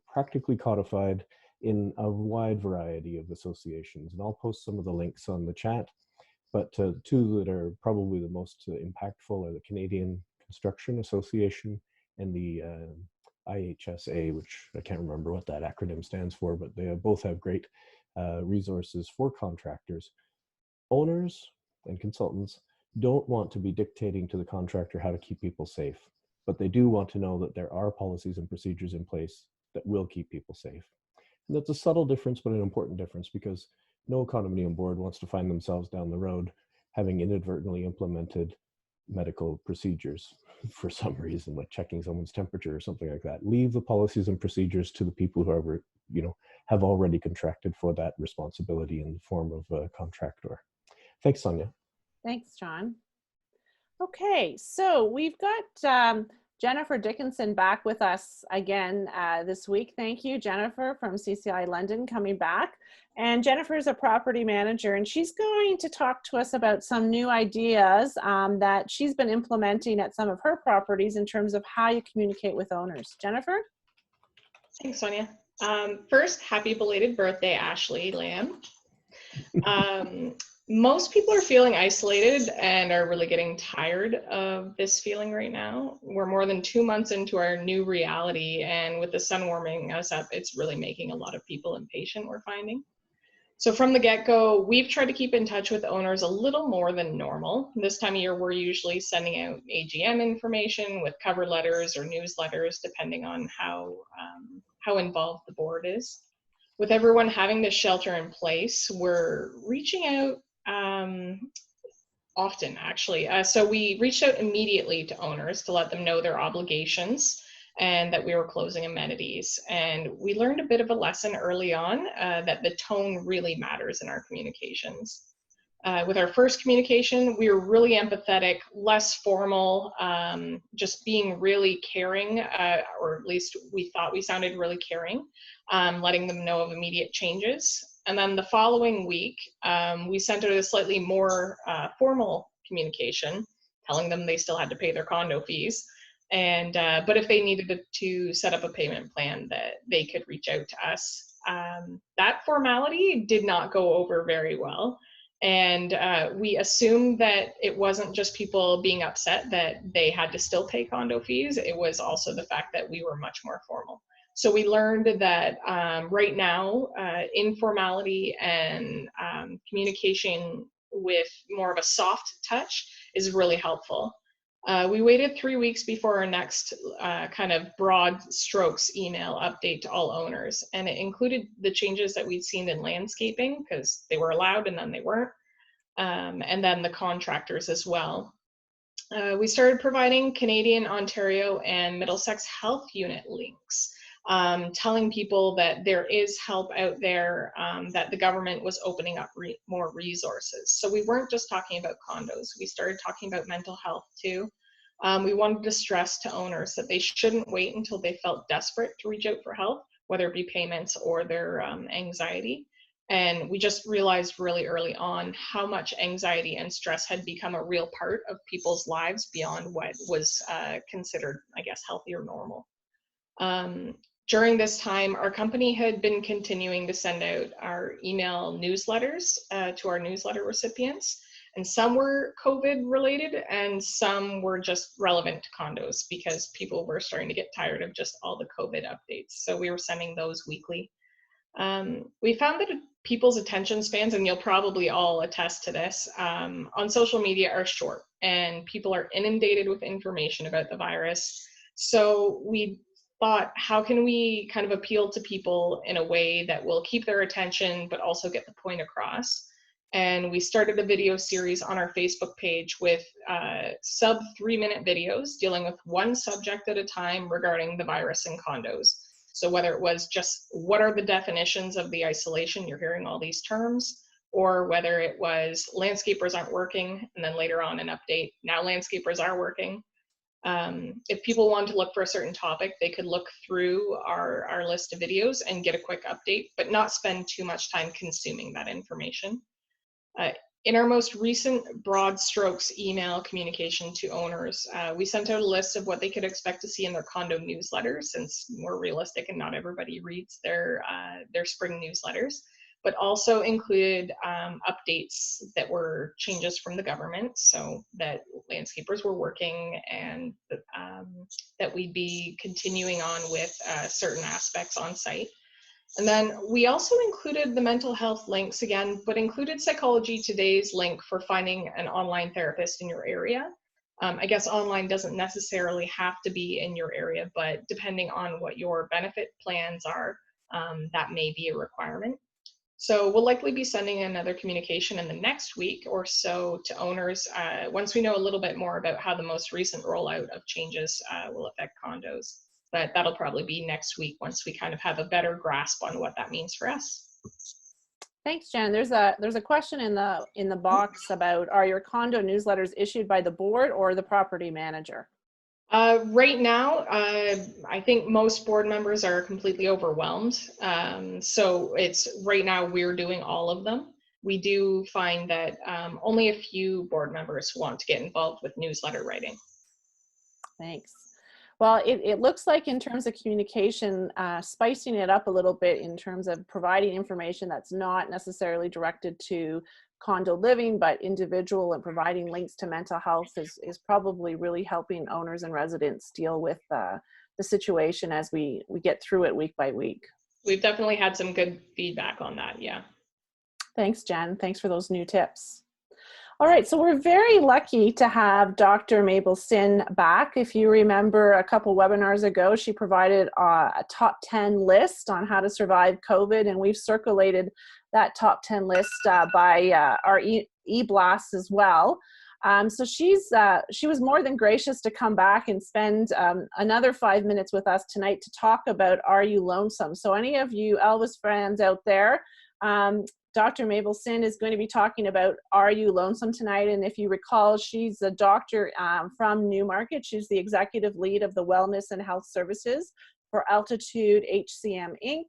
practically codified in a wide variety of associations. And I'll post some of the links on the chat. But 2 that are probably the most impactful are the Canadian Construction Association and the IHSA, which I can't remember what that acronym stands for, but they both have great resources for contractors. Owners and consultants don't want to be dictating to the contractor how to keep people safe, but they do want to know that there are policies and procedures in place that will keep people safe. And that's a subtle difference, but an important difference, because no condominium board wants to find themselves down the road having inadvertently implemented medical procedures for some reason, like checking someone's temperature or something like that. Leave the policies and procedures to the people who have already contracted for that responsibility in the form of a contractor. Thanks, Sonia. Thanks, John. Okay, so we've got Jennifer Dickinson back with us again this week. Thank you, Jennifer from CCI London, coming back. And Jennifer is a property manager, and she's going to talk to us about some new ideas that she's been implementing at some of her properties in terms of how you communicate with owners. Jennifer? Thanks, Sonia. First, happy belated birthday, Ashley Lamb. Most people are feeling isolated and are really getting tired of this feeling right now. We're more than 2 months into our new reality, and with the sun warming us up, it's really making a lot of people impatient, we're finding. So from the get-go, we've tried to keep in touch with owners a little more than normal. This time of year, we're usually sending out AGM information with cover letters or newsletters, depending on how involved the board is. With everyone having this shelter in place, we're reaching out often, actually. So we reached out immediately to owners to let them know their obligations and that we were closing amenities. And we learned a bit of a lesson early on that the tone really matters in our communications. With our first communication, we were really empathetic, less formal, just being really caring, or at least we thought we sounded really caring, letting them know of immediate changes. And then the following week, we sent out a slightly more formal communication, telling them they still had to pay their condo fees. And but if they needed to set up a payment plan, that they could reach out to us. That formality did not go over very well. And we assumed that it wasn't just people being upset that they had to still pay condo fees. It was also the fact that we were much more formal. So we learned that right now, informality and communication with more of a soft touch is really helpful. We waited 3 weeks before our next kind of broad strokes email update to all owners, and it included the changes that we'd seen in landscaping, because they were allowed and then they weren't, and then the contractors as well. We started providing Canadian, Ontario, and Middlesex Health Unit links, telling people that there is help out there, that the government was opening up more resources. So we weren't just talking about condos, we started talking about mental health too. We wanted to stress to owners that they shouldn't wait until they felt desperate to reach out for help, whether it be payments or their anxiety. And we just realized really early on how much anxiety and stress had become a real part of people's lives beyond what was considered, I guess, healthy or normal. During this time, our company had been continuing to send out our email newsletters to our newsletter recipients. And some were COVID related and some were just relevant to condos because people were starting to get tired of just all the COVID updates. So we were sending those weekly. We found that people's attention spans, and you'll probably all attest to this, on social media are short and people are inundated with information about the virus. So we thought, how can we kind of appeal to people in a way that will keep their attention but also get the point across? And we started a video series on our Facebook page with sub 3-minute videos dealing with one subject at a time regarding the virus in condos. So whether it was just what are the definitions of the isolation, you're hearing all these terms, or whether it was landscapers aren't working, and then later on an update, now landscapers are working. If people want to look for a certain topic, they could look through our list of videos and get a quick update, but not spend too much time consuming that information. In our most recent broad strokes email communication to owners, we sent out a list of what they could expect to see in their condo newsletters, since we're realistic and not everybody reads their spring newsletters, but also included updates that were changes from the government, so that landscapers were working and that we'd be continuing on with certain aspects on site. And then we also included the mental health links again, but included Psychology Today's link for finding an online therapist in your area. I guess online doesn't necessarily have to be in your area, but depending on what your benefit plans are, that may be a requirement. So we'll likely be sending another communication in the next week or so to owners once we know a little bit more about how the most recent rollout of changes will affect condos. But that'll probably be next week once we kind of have a better grasp on what that means for us. Thanks, Jen. There's a question in the box about, are your condo newsletters issued by the board or the property manager? Right now, I think most board members are completely overwhelmed. So it's right now we're doing all of them. We do find that only a few board members want to get involved with newsletter writing. Thanks. Well, it looks like in terms of communication, spicing it up a little bit in terms of providing information that's not necessarily directed to condo living, but individual, and providing links to mental health is probably really helping owners and residents deal with the situation as we get through it week by week. We've definitely had some good feedback on that, yeah. Thanks, Jen. Thanks for those new tips. All right, so we're very lucky to have Dr. Mabel Sin back. If you remember a couple webinars ago, she provided a top 10 list on how to survive COVID, and we've circulated that top 10 list by our e-blasts as well. So she was more than gracious to come back and spend another 5 minutes with us tonight to talk about Are You Lonesome? So any of you Elvis fans out there, Dr. Mabel Sin is going to be talking about Are You Lonesome tonight? And if you recall, she's a doctor from Newmarket. She's the executive lead of the Wellness and Health Services for Altitude HCM Inc.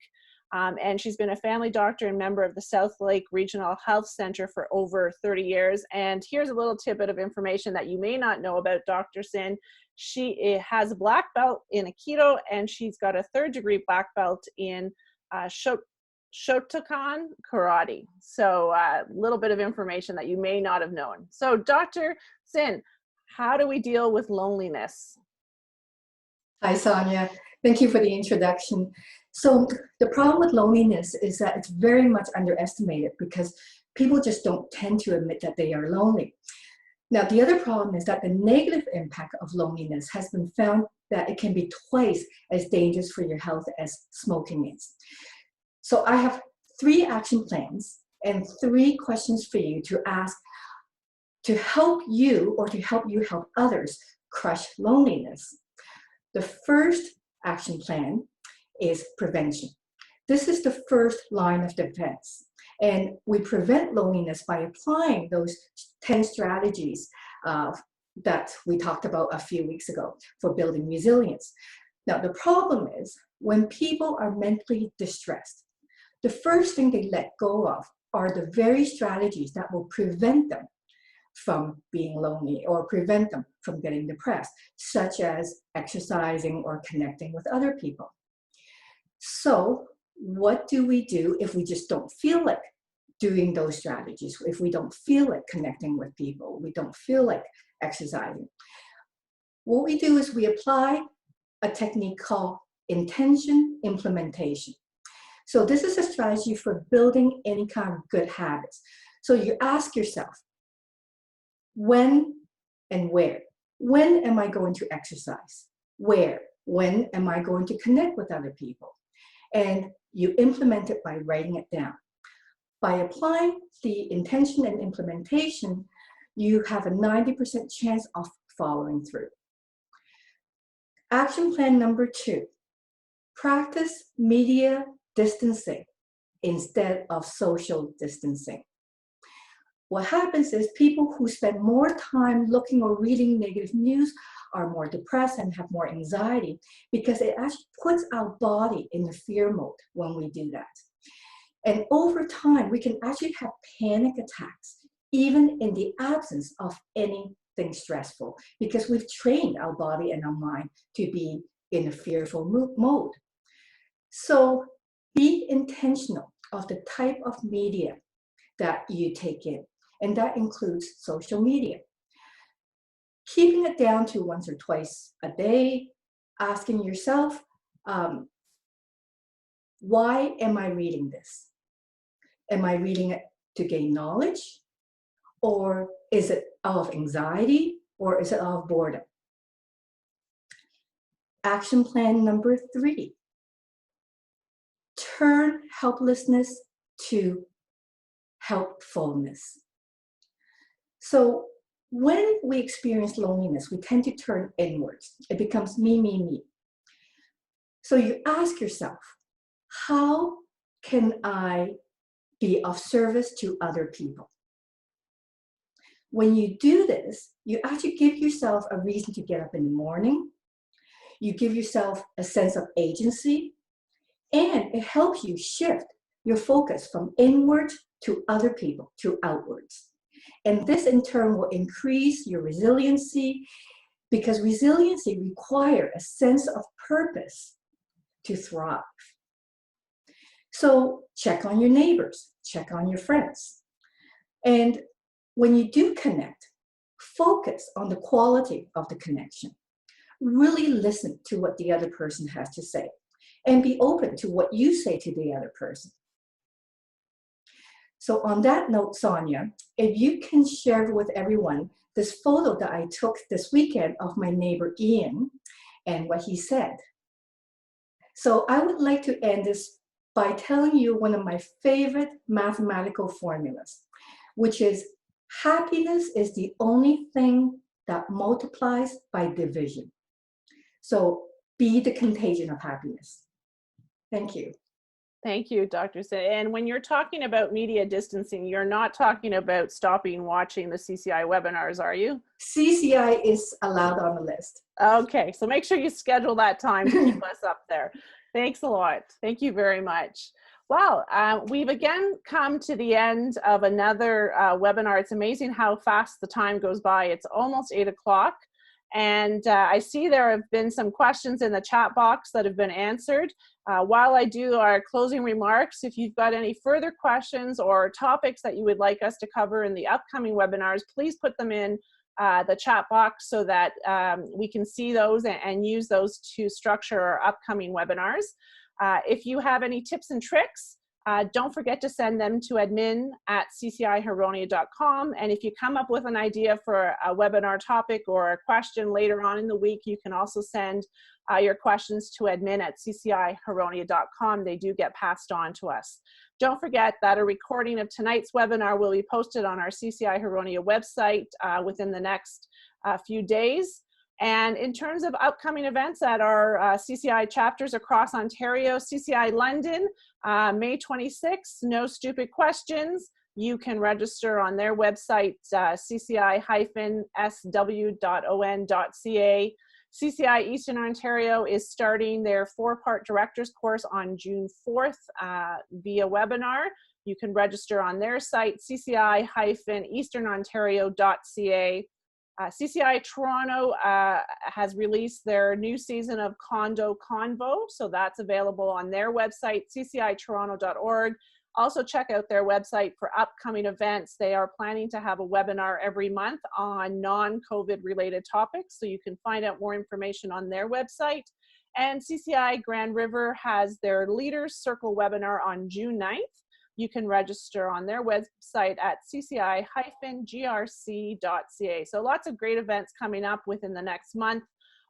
And she's been a family doctor and member of the South Lake Regional Health Center for over 30 years. And here's a little tidbit of information that you may not know about Dr. Sin. She has a black belt in Aikido, and she's got a 3rd degree black belt in Shotokan karate. So a little bit of information that you may not have known. So Dr. Sin, how do we deal with loneliness? Hi, Sonia. Thank you for the introduction. So the problem with loneliness is that it's very much underestimated because people just don't tend to admit that they are lonely. Now, the other problem is that the negative impact of loneliness has been found that it can be twice as dangerous for your health as smoking is. So I have 3 action plans and 3 questions for you to ask to help you or to help you help others crush loneliness. The first action plan is prevention. This is the first line of defense. And we prevent loneliness by applying those 10 strategies that we talked about a few weeks ago for building resilience. Now, the problem is when people are mentally distressed, the first thing they let go of are the very strategies that will prevent them from being lonely or prevent them from getting depressed, such as exercising or connecting with other people. So what do we do if we just don't feel like doing those strategies, if we don't feel like connecting with people, we don't feel like exercising? What we do is we apply a technique called intention implementation. So this is a strategy for building any kind of good habits. So you ask yourself, when and where? When am I going to exercise? Where? When am I going to connect with other people? And you implement it by writing it down. By applying the intention and implementation, you have a 90% chance of following through. Action plan number 2, practice media distancing instead of social distancing. What happens is people who spend more time looking or reading negative news are more depressed and have more anxiety because it actually puts our body in the fear mode when we do that. And over time, we can actually have panic attacks, even in the absence of anything stressful, because we've trained our body and our mind to be in a fearful mode. So be intentional of the type of media that you take in, and that includes social media. Keeping it down to once or twice a day, asking yourself, why am I reading this? Am I reading it to gain knowledge? Or is it out of anxiety? Or is it out of boredom? Action plan number 3. Turn helplessness to helpfulness. So when we experience loneliness, we tend to turn inwards. It becomes me, me, me. So you ask yourself, how can I be of service to other people? When you do this, you actually give yourself a reason to get up in the morning You give yourself a sense of agency, and it helps you shift your focus from inward to other people, to outwards. And this in turn will increase your resiliency, because resiliency requires a sense of purpose to thrive. So check on your neighbors, check on your friends. And when you do connect, focus on the quality of the connection. Really listen to what the other person has to say and be open to what you say to the other person. So on that note, Sonia, if you can share with everyone this photo that I took this weekend of my neighbor Ian and what he said. So I would like to end this by telling you one of my favorite mathematical formulas, which is happiness is the only thing that multiplies by division. So be the contagion of happiness. Thank you. Thank you, Dr. Sin. And when you're talking about media distancing, you're not talking about stopping watching the CCI webinars, are you? CCI is allowed on the list. Okay, so make sure you schedule that time to keep us up there. Thanks a lot. Thank you very much. Well, we've again come to the end of another webinar. It's amazing how fast the time goes by. It's almost 8 o'clock. And I see there have been some questions in the chat box that have been answered. While I do our closing remarks, if you've got any further questions or topics that you would like us to cover in the upcoming webinars, please put them in the chat box so that we can see those and use those to structure our upcoming webinars. If you have any tips and tricks, don't forget to send them to admin@ccihuronia.com. And if you come up with an idea for a webinar topic or a question later on in the week, you can also send your questions to admin@ccihuronia.com. They do get passed on to us. Don't forget that a recording of tonight's webinar will be posted on our CCI Huronia website within the next few days. And in terms of upcoming events at our CCI chapters across Ontario, CCI London, May 26th, No Stupid Questions. You can register on their website, cci-sw.on.ca. CCI Eastern Ontario is starting their 4-part director's course on June 4th via webinar. You can register on their site, cci-easternontario.ca. CCI Toronto has released their new season of Condo Convo, so that's available on their website, ccitoronto.org. Also check out their website for upcoming events. They are planning to have a webinar every month on non-COVID related topics, so you can find out more information on their website. And CCI Grand River has their Leaders Circle webinar on June 9th. You can register on their website at cci-grc.ca. So lots of great events coming up within the next month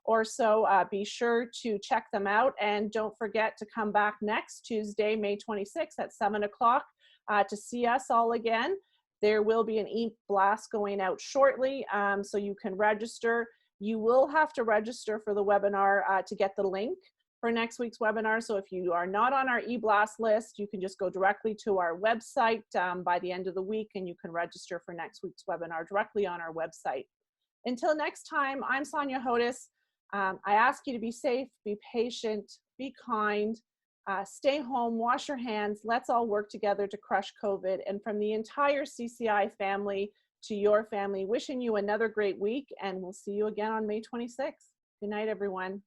or so. Be sure to check them out, and don't forget to come back next Tuesday, May 26th at 7 o'clock to see us all again. There will be an e-blast going out shortly, so you can register. You will have to register for the webinar to get the link for next week's webinar. So if you are not on our e-blast list, you can just go directly to our website by the end of the week, and you can register for next week's webinar directly on our website. Until next time, I'm Sonia Hodis. I ask you to be safe, be patient, be kind, stay home, wash your hands. Let's all work together to crush COVID. And from the entire CCI family to your family, wishing you another great week, and we'll see you again on May 26th. Good night, everyone.